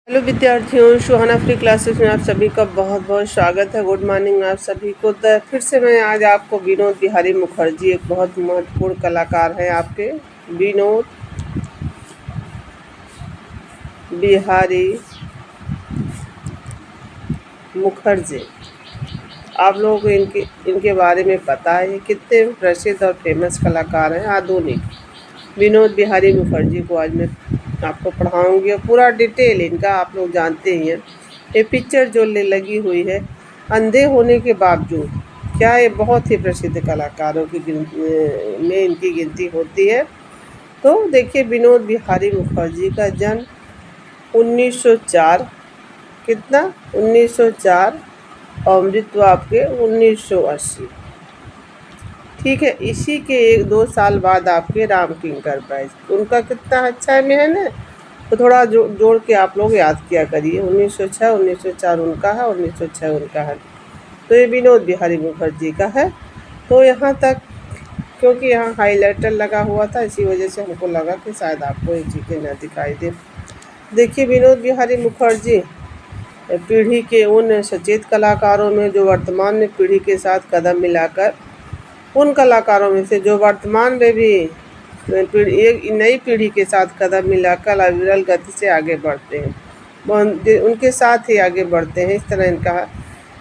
Hello विद्यार्थियों, सुहाना free classes में आप सभी का बहुत बहुत स्वागत है। गुड मॉर्निंग आप सभी को। फिर से मैं आज आपको विनोद बिहारी मुखर्जी, एक बहुत महत्वपूर्ण कलाकार हैं आपके, विनोद बिहारी मुखर्जी। आप लोगों को इनके बारे में पता है, ये कितने प्रसिद्ध और फेमस कलाकार हैं। आधुनिक विनोद बिहारी मुखर्जी को आज मैं आपको पढ़ाऊंगी और पूरा डिटेल इनका आप लोग जानते ही हैं। ये पिक्चर जो लगी हुई है, अंधे होने के बावजूद, क्या ये बहुत ही प्रसिद्ध कलाकारों की में इनकी गिनती होती है। तो देखिए, विनोद बिहारी मुखर्जी का जन्म 1904, कितना 1904, और मृत्यु आपके 1980। ठीक है, इसी के 1-2 साल बाद आपके राम किंकर बैज, उनका कितना अच्छा में है ना। तो थोड़ा जोड़ के आप लोग याद किया करिए। 1906, 1904 उनका है, 1906 उनका है। तो ये विनोद बिहारी मुखर्जी का है। तो यहाँ तक, क्योंकि यहाँ हाईलाइटर लगा हुआ था, इसी वजह से हमको लगा कि शायद आपको ये चीज़ें न दिखाई दे। देखिए, विनोद बिहारी मुखर्जी पीढ़ी के उन सचेत कलाकारों में जो वर्तमान में पीढ़ी के साथ कदम मिलाकर, उन कलाकारों में से जो वर्तमान में भी एक नई पीढ़ी के साथ कदम मिलाकर अविरल गति से आगे बढ़ते हैं, उनके साथ ही आगे बढ़ते हैं। इस तरह इनका,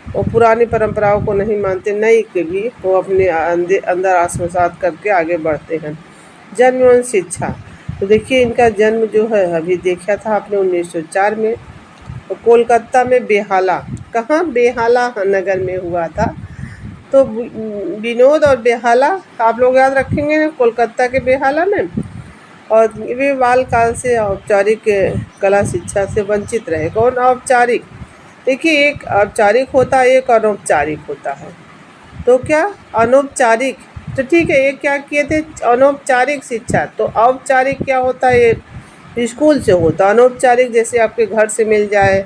वो पुरानी परंपराओं को नहीं मानते, नई के भी वो अपने अंदर आत्मसात करके आगे बढ़ते हैं। जन्म एवं शिक्षा, तो देखिए इनका जन्म जो है अभी देखा था आपने 1904 में, तो कोलकाता में बेहाला, कहाँ बेहाला नगर में हुआ था। तो विनोद और बेहाला आप लोग याद रखेंगे, कोलकाता के बेहाला में। और वे बाल काल से औपचारिक कला शिक्षा से वंचित रहे। कौन औपचारिक? देखिए, एक औपचारिक होता है, एक अनौपचारिक होता है। तो क्या अनौपचारिक, तो ठीक है, ये क्या किए थे, अनौपचारिक शिक्षा। तो औपचारिक क्या होता है, ये स्कूल से होता है। अनौपचारिक जैसे आपके घर से मिल जाए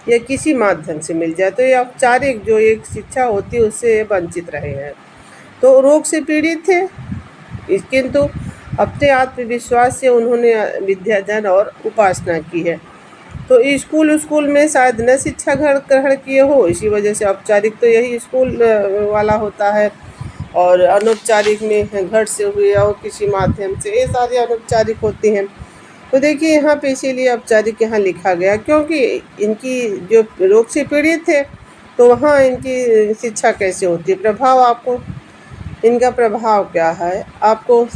या किसी माध्यम से मिल जाए। तो ये औपचारिक जो एक शिक्षा होती है उससे वंचित रहे हैं। तो रोग से पीड़ित थे, किंतु अपने आत्मविश्वास से उन्होंने विद्याधन और उपासना की है। तो स्कूल में शायद न शिक्षा ग्रहण किए हो, इसी वजह से औपचारिक तो यही स्कूल वाला होता है, और अनौपचारिक में घर से हुए और किसी माध्यम से, ये सारी अनौपचारिक होती हैं। तो देखिए यहाँ पे इसीलिए औपचारिक यहाँ लिखा गया, क्योंकि इनकी जो रोग से पीड़ित थे, तो वहाँ इनकी शिक्षा कैसे होती है। प्रभाव आपको, इनका प्रभाव क्या है आपको,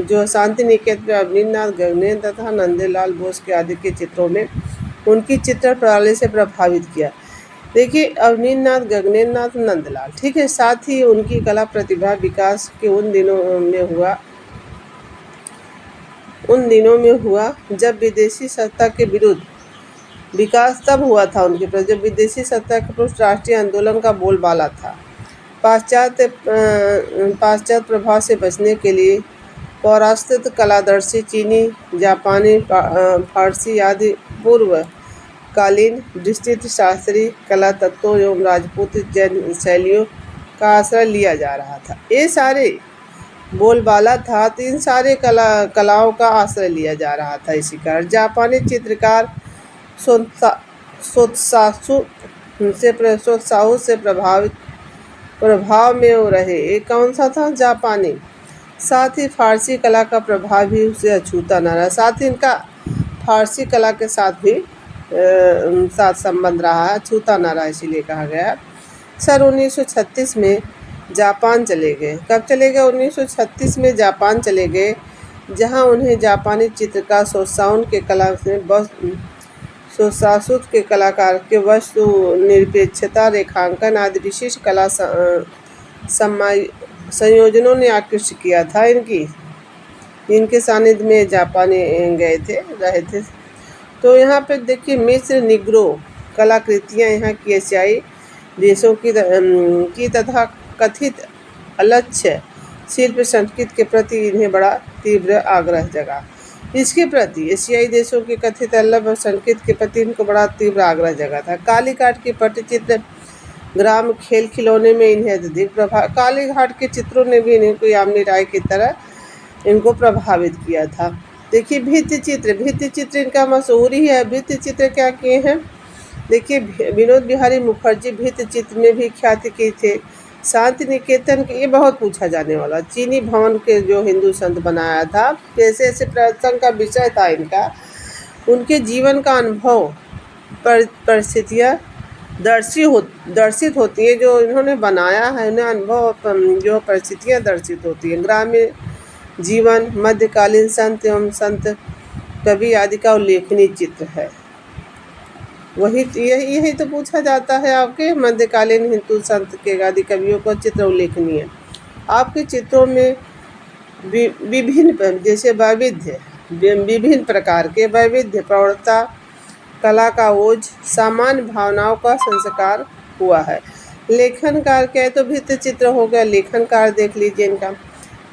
जो शांति निकेतन में अवनींद्रनाथ गगनेन तथा नंदलाल बोस के आदि के चित्रों में उनकी चित्र प्रणाली से प्रभावित किया। देखिए, अवनींद्रनाथ, गगनेन्द्रनाथ, नंदलाल, ठीक है। साथ ही उनकी कला प्रतिभा विकास के उन दिनों में हुआ जब विदेशी सत्ता के विरुद्ध विकास तब हुआ था उनके प्रति, जब विदेशी सत्ता के विरुद्ध राष्ट्रीय आंदोलन का बोलबाला था। पाश्चात्य प्रभाव से बचने के लिए पौरास्त्य कलादर्शी चीनी, जापानी, फारसी आदि पूर्व कालीन विस्तृत शास्त्रीय कला तत्वों एवं राजपूत जैन शैलियों का आश्रय लिया जा रहा था। ये सारे बोलबाला था, तो इन सारे कलाओं का आश्रय लिया जा रहा था। इसी कारण जापानी चित्रकार सोत्साहु से प्रभाव में वो रहे। एक कौन सा था, जापानी। साथ ही फारसी कला का प्रभाव भी उसे अछूता न रहा। साथ ही इनका फारसी कला के साथ भी साथ संबंध रहा है, छूता ना रहा, इसीलिए कहा गया है। सन 1936 में जापान चले गए। कब चले गए? 1936 में जापान चले गए, जहां उन्हें जापानी चित्रकार सोत्सासु के कलाकार के वस्तु निरपेक्षता, रेखांकन आदि विशिष्ट कला संयोजनों ने आकृष्ट किया था। इनके सानिध्य में जापानी गए थे, रहे थे। तो यहाँ पे देखिए, मिस्र निग्रो कलाकृतियाँ यहाँ की एशियाई देशों की तथा कथित अलक्ष्य शिल्प संस्कृति के प्रति इन्हें बड़ा तीव्र आग्रह जगा। इसके प्रति, एशियाई देशों की कथित अलक्ष्य संस्कृति के प्रति इनको बड़ा तीव्र आग्रह जगा था। कालीघाट के पट्टचित्र, ग्राम खेल खिलौने में इन्हें अत्यधिक प्रभाव, कालीघाट के चित्रों ने भी इन्हें कोई यामिनी राय की तरह इनको प्रभावित किया था। देखिए भित्ति चित्र इनका मशहूर ही है। भित्ति चित्र क्या किए हैं, देखिए विनोद बिहारी मुखर्जी भित्ति चित्र में भी ख्याति की थे। शांति निकेतन के, ये बहुत पूछा जाने वाला, चीनी भवन के जो हिंदू संत बनाया था, कैसे ऐसे प्रसंग का विषय था इनका, उनके जीवन का अनुभव परिस्थितियाँ दर्शित होती है। जो इन्होंने बनाया है उन्हें अनुभव जो परिस्थितियाँ दर्शित होती हैं। ग्रामीण जीवन, मध्यकालीन संत एवं संत कवि आदि का उल्लेखनीय चित्र है। यही तो पूछा जाता है आपके मध्यकालीन हिंदू संत के आदि कवियों का चित्र उल्लेखनीय। आपके चित्रों में विभिन्न जैसे विभिन्न प्रकार के वैविध्य, प्रौढ़ता, कला का ओज, सामान्य भावनाओं का संस्कार हुआ है। लेखनकार क्या है, तो भित्ति चित्र हो गया। लेखनकार देख लीजिए इनका,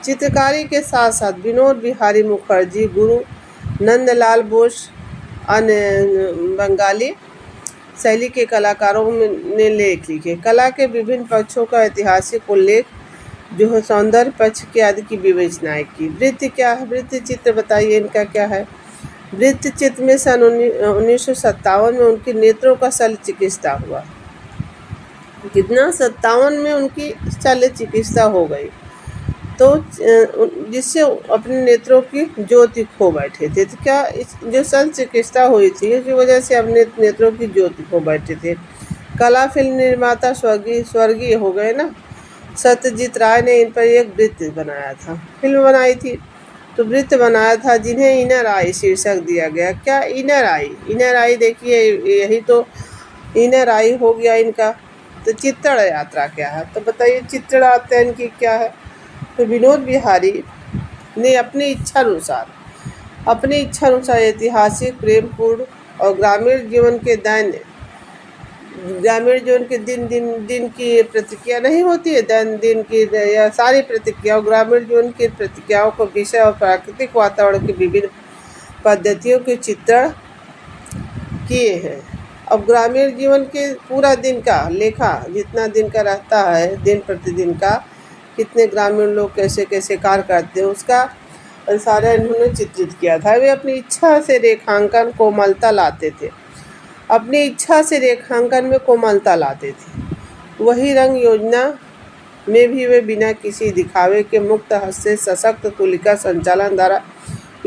चित्रकारी के साथ साथ विनोद बिहारी मुखर्जी, गुरु नंदलाल बोस, अन्य बंगाली शैली के कलाकारों ने लेख लिखे। कला के विभिन्न पक्षों का ऐतिहासिक उल्लेख, जो है सौंदर्य पक्ष के आदि की विवेचनाएं की। वृत्ति क्या है, वृत्ति चित्र बताइए इनका क्या है। वृत्ति चित्र में सन 1957 में उनके नेत्रों का शल्य चिकित्सा हुआ। कितना, 57 में उनकी शल्य चिकित्सा हो गई, तो जिससे अपने नेत्रों की ज्योति खो बैठे थे। तो क्या जो शल्य चिकित्सा हुई थी इसकी वजह से अपने नेत्रों की ज्योति खो बैठे थे। कला फिल्म निर्माता स्वर्गीय हो गए ना, सत्यजीत राय ने इन पर एक वृत्त बनाया था, फिल्म बनाई थी, तो वृत्त बनाया था जिन्हें इनर आई शीर्षक दिया गया। क्या, इनर आई देखिए, यही तो इनर आई हो गया इनका। तो चित्तड़ यात्रा क्या है, तो बताइए चित्तड़ यात्रा इनकी क्या है। तो विनोद बिहारी ने अपनी इच्छा अनुसार ऐतिहासिक, प्रेमपूर्ण और ग्रामीण जीवन के दिन की प्रतिक्रिया नहीं होती है, दिन की या सारी प्रतिक्रियाओं, ग्रामीण जीवन की प्रतिक्रियाओं को विषय और प्राकृतिक वातावरण की विभिन्न पद्धतियों के चित्रण किए हैं। अब ग्रामीण जीवन के पूरा दिन का लेखा, जितना दिन का रहता है, दिन प्रतिदिन का कितने ग्रामीण लोग कैसे कैसे कार्य करते हैं, उसका सारा इन्होंने चित्रित किया था। वे अपनी इच्छा से रेखांकन कोमलता लाते थे, अपनी इच्छा से रेखांकन में कोमलता लाते थे। वही रंग योजना में भी वे बिना किसी दिखावे के मुक्त हस्त से सशक्त तुलिका संचालन द्वारा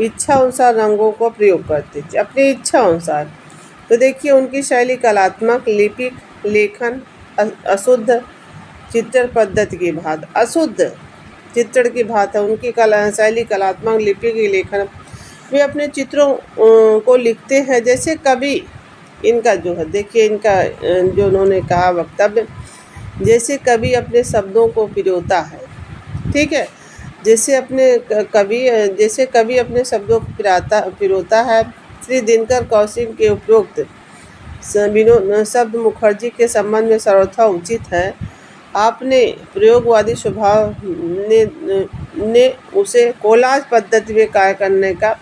इच्छा अनुसार रंगों को प्रयोग करते थे, अपनी इच्छा अनुसार। तो देखिए उनकी शैली कलात्मक, लिपिक, लेखन, अशुद्ध चित्रण पद्धति की भात, अशुद्ध चित्रण की भात है उनकी शैली कलात्मक, लिपिक, लेखन। वे अपने चित्रों को लिखते हैं जैसे कवि। इनका जो है देखिए, इनका जो उन्होंने कहा वक्तव्य, जैसे कवि अपने शब्दों को पिरोता है, ठीक है, जैसे कवि अपने शब्दों को पिरोता है। श्री दिनकर कौशिक के उपरोक्त शब्द मुखर्जी के संबंध में सर्वथा उचित है। आपने प्रयोगवादी स्वभाव ने उसे कोलाज पद्धति में कार्य करने का,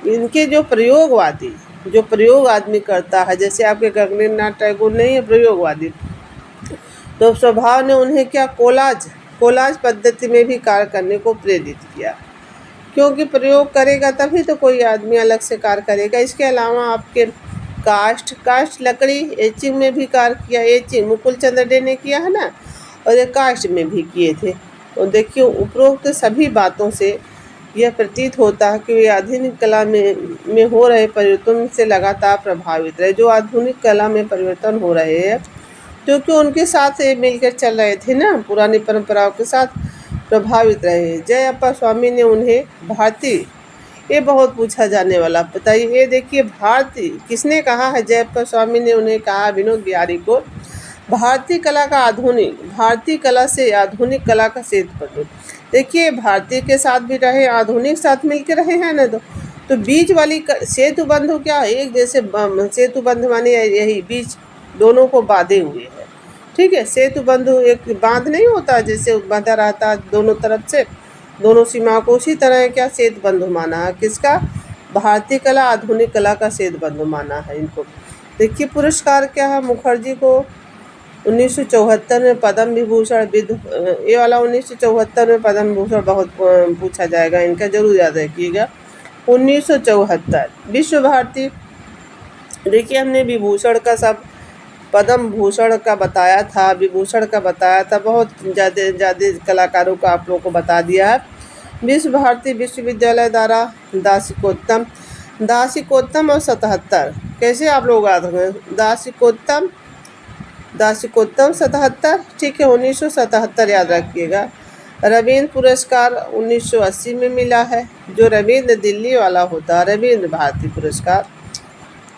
इनके जो प्रयोग आदमी करता है, जैसे आपके गगनेन्द्र टैगोर नहीं है प्रयोगवादी, तो स्वभाव ने उन्हें क्या कोलाज पद्धति में भी कार्य करने को प्रेरित किया, क्योंकि प्रयोग करेगा तभी तो कोई आदमी अलग से कार्य करेगा। इसके अलावा आपके कास्ट लकड़ी एचिंग में भी कार्य किया, एचिंग मुकुल चंद्र डे ने किया है ना, और ये कास्ट में भी किए थे। और देखिए उपरोक्त सभी बातों से यह प्रतीत होता है कि वे आधुनिक कला में हो रहे परिवर्तन से लगातार प्रभावित रहे। जो आधुनिक कला में परिवर्तन हो रहे हैं, क्योंकि उनके साथ मिलकर चल रहे थे ना, पुरानी परंपराओं के साथ प्रभावित रहे। जयप्पा स्वामी ने उन्हें भारतीय, ये बहुत पूछा जाने वाला, बताइए ये देखिए, भारतीय किसने कहा है, जयप्पा स्वामी ने उन्हें कहा विनोद बिहारी को, भारतीय कला से आधुनिक कला का सेतु बंधु। देखिए भारतीय के साथ भी रहे, आधुनिक साथ मिलकर रहे हैं ना, तो बीच वाली सेतु बंधु क्या, एक जैसे सेतु बंधु माने यही बीच दोनों को बांधे हुए है, ठीक है। सेतु बंधु एक बांध नहीं होता, जैसे बांधा रहता दोनों तरफ से, दोनों सीमाओं को, उसी तरह क्या सेतु बंधु माना है किसका, भारतीय कला आधुनिक कला का सेतु बंधु माना है इनको। देखिए पुरस्कार क्या है, मुखर्जी को 1974 में पद्म विभूषण ये वाला 1974 में पद्म विभूषण बहुत पूछा जाएगा इनका, जरूर याद रखिएगा। 1974 विश्व भारती। देखिए हमने विभूषण का सब पद्म भूषण का बताया था, विभूषण का बताया था, बहुत ज़्यादा कलाकारों का आप लोगों को बता दिया है। विश्व भारती विश्वविद्यालय द्वारा दासिकोत्तम और 77 कैसे आप लोग याद रखें, दासिकोत्तम 77, ठीक है, 1977 याद रखिएगा। रविंद्र पुरस्कार 1980 में मिला है, जो रविंद्र दिल्ली वाला होता है, रविंद्र भारती पुरस्कार।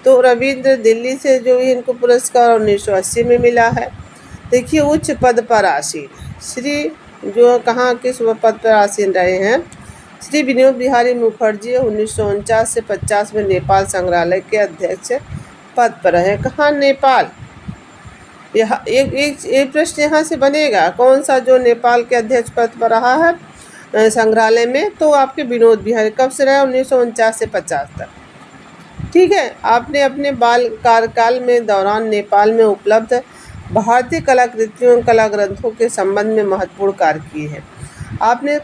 तो रविंद्र दिल्ली से जो इनको पुरस्कार 1980 में मिला है। देखिए उच्च पद पर आसीन श्री, जो कहाँ किस पद पर आसीन रहे हैं, श्री विनोद बिहारी मुखर्जी 1949 से 50 में नेपाल संग्रहालय के अध्यक्ष पद पर रहे। कहाँ, नेपाल। यह एक प्रश्न यहाँ से बनेगा, कौन सा जो नेपाल के अध्यक्ष पद पर रहा है संग्रहालय में, तो आपके विनोद बिहारी। कब से रहा, 1949 से 50 तक, ठीक है। आपने अपने बाल कार्यकाल में दौरान नेपाल में उपलब्ध भारतीय कलाकृतियों कला ग्रंथों के संबंध में महत्वपूर्ण कार्य किए हैं। आपने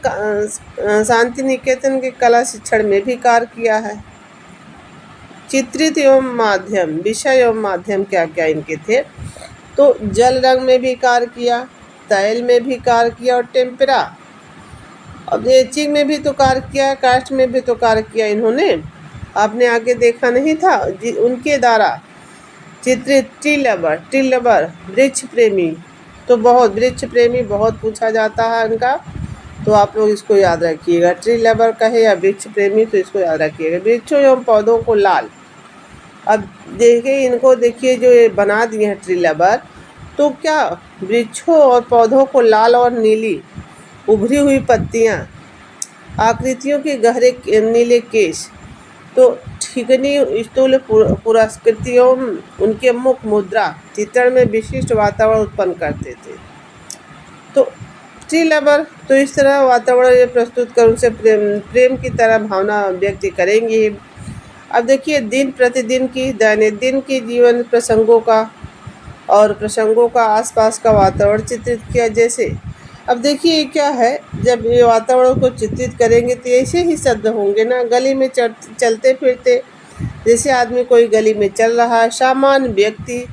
शांति निकेतन के कला शिक्षण में भी कार्य किया है। चित्रित एवं माध्यम, विषय एवं माध्यम क्या क्या इनके थे, तो जल रंग में भी कार्य किया, तैल में भी कार्य किया और टेम्परा, अब एचिंग में भी तो कार्य किया, कास्ट में भी तो कार्य किया इन्होंने। आपने आगे देखा नहीं था, उनके द्वारा चित्रित ट्री लवर वृक्ष प्रेमी, तो बहुत वृक्ष प्रेमी बहुत पूछा जाता है इनका, तो आप लोग इसको याद रखिएगा। ट्री लवर कहे या वृक्ष प्रेमी, तो इसको याद रखिएगा। वृक्षों एवं पौधों को लाल, अब देखिए इनको, देखिए जो ये बना दिए हैं ट्री लवर, तो क्या वृक्षों और पौधों को लाल और नीली उभरी हुई पत्तियां, आकृतियों के गहरे नीले केश, तो ठिकनी स्थूल पुरस्कृतियों, उनके मुख मुद्रा चित्रण में विशिष्ट वातावरण उत्पन्न करते थे। तो ट्री लवर तो इस तरह वातावरण प्रस्तुत कर उनसे प्रेम की तरह भावना व्यक्त करेंगे। अब देखिए दिन प्रतिदिन की दैनंदिन की जीवन प्रसंगों का आसपास का वातावरण चित्रित किया। जैसे अब देखिए क्या है, जब ये वातावरण को चित्रित करेंगे तो ऐसे ही शब्द होंगे ना, गली में चलते फिरते, जैसे आदमी कोई गली में चल रहा है, सामान्य व्यक्ति,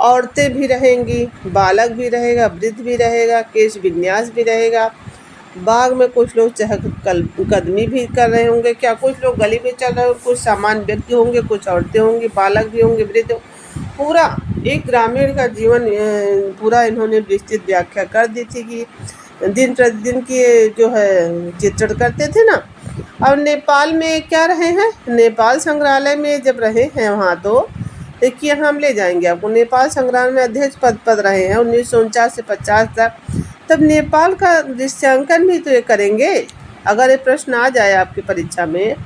औरतें भी रहेंगी, बालक भी रहेगा, वृद्ध भी रहेगा, केश विन्यास भी रहेगा, बाग में कुछ लोग चहलकदमी भी कर रहे होंगे, क्या कुछ लोग गली में चल रहे होंगे, कुछ सामान्य व्यक्ति होंगे, कुछ औरतें होंगी, बालक भी होंगे, वृद्ध, पूरा एक ग्रामीण का जीवन पूरा इन्होंने विस्तृत व्याख्या कर दी थी कि दिन प्रतिदिन की जो है चित्रण करते थे ना। और नेपाल में क्या रहे हैं, नेपाल संग्रहालय में जब रहे हैं वहाँ, तो देखिए हम ले जाएंगे आपको, नेपाल संग्रहालय में अध्यक्ष पद रहे हैं 1949 से 50 तक। तब नेपाल का दृश्यांकन भी तो ये करेंगे, अगर ये प्रश्न आ जाए आपकी परीक्षा में,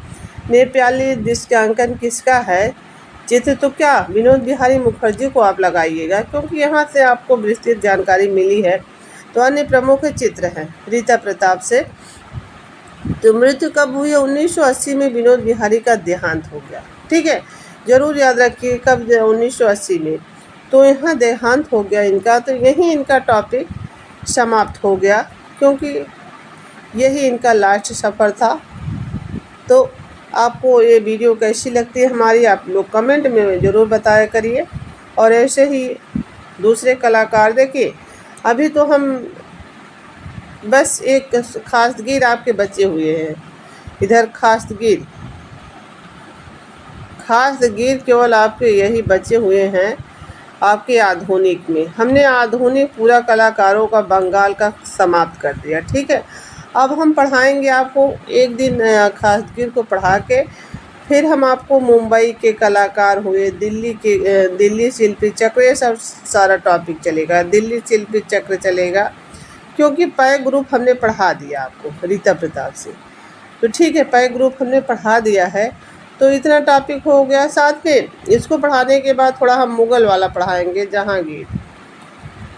नेपाली दृश्यांकन किसका है चित्र, तो क्या विनोद बिहारी मुखर्जी को आप लगाइएगा, क्योंकि यहाँ से आपको विस्तृत जानकारी मिली है। तो अन्य प्रमुख चित्र हैं रीता प्रताप से। तो मृत्यु कब हुई है, 1980 में विनोद बिहारी का देहांत हो गया, ठीक है, जरूर याद रखिए कब, 1980 में, तो यहाँ देहांत हो गया इनका। तो यही इनका टॉपिक समाप्त हो गया, क्योंकि यही इनका लास्ट सफ़र था। तो आपको ये वीडियो कैसी लगती है हमारी, आप लोग कमेंट में ज़रूर बताया करिए। और ऐसे ही दूसरे कलाकार, देखिए अभी तो हम बस एक खासगीर आपके बचे हुए हैं, इधर खासगीर केवल आपके यही बचे हुए हैं आपके आधुनिक में। हमने आधुनिक पूरा कलाकारों का बंगाल का समाप्त कर दिया, ठीक है। अब हम पढ़ाएंगे आपको एक दिन खासगीर को पढ़ा के, फिर हम आपको मुंबई के कलाकार हुए, दिल्ली शिल्पी चक्र, ये सब सारा टॉपिक चलेगा, दिल्ली शिल्पी चक्र चलेगा, क्योंकि पै ग्रुप हमने पढ़ा दिया आपको रीता प्रताप से। तो ठीक है, पै ग्रुप हमने पढ़ा दिया है, तो इतना टॉपिक हो गया। साथ में इसको पढ़ाने के बाद थोड़ा हम मुग़ल वाला पढ़ाएंगे, जहांगीर,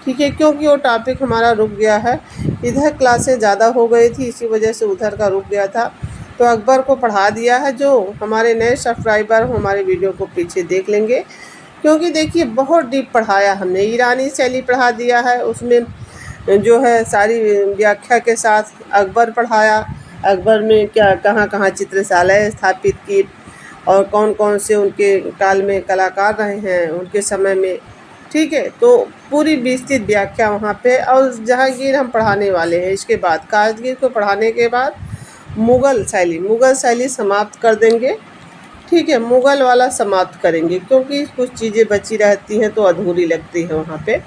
ठीक है, क्योंकि वो टॉपिक हमारा रुक गया है, इधर क्लासें ज़्यादा हो गई थी, इसी वजह से उधर का रुक गया था। तो अकबर को पढ़ा दिया है, जो हमारे नए सब्सक्राइबर हमारे वीडियो को पीछे देख लेंगे, क्योंकि देखिए बहुत डीप पढ़ाया हमने। ईरानी शैली पढ़ा दिया है, उसमें जो है सारी व्याख्या के साथ अकबर पढ़ाया, अकबर में क्या कहाँ कहाँ चित्रशालाएँ स्थापित की और कौन कौन से उनके काल में कलाकार रहे हैं उनके समय में, ठीक है। तो पूरी विस्तृत व्याख्या वहाँ पे। और जहांगीर हम पढ़ाने वाले हैं, इसके बाद कारागीर को पढ़ाने के बाद मुग़ल शैली समाप्त कर देंगे, ठीक है। मुग़ल वाला समाप्त करेंगे क्योंकि कुछ चीज़ें बची रहती हैं तो अधूरी लगती है वहाँ पे।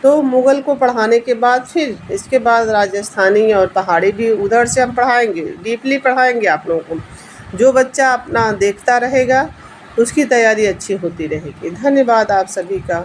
तो मुग़ल को पढ़ाने के बाद फिर इसके बाद राजस्थानी और पहाड़ी भी उधर से हम पढ़ाएंगे, डीपली पढ़ाएंगे आप लोगों को। जो बच्चा अपना देखता रहेगा उसकी तैयारी अच्छी होती रहेगी। धन्यवाद आप सभी का।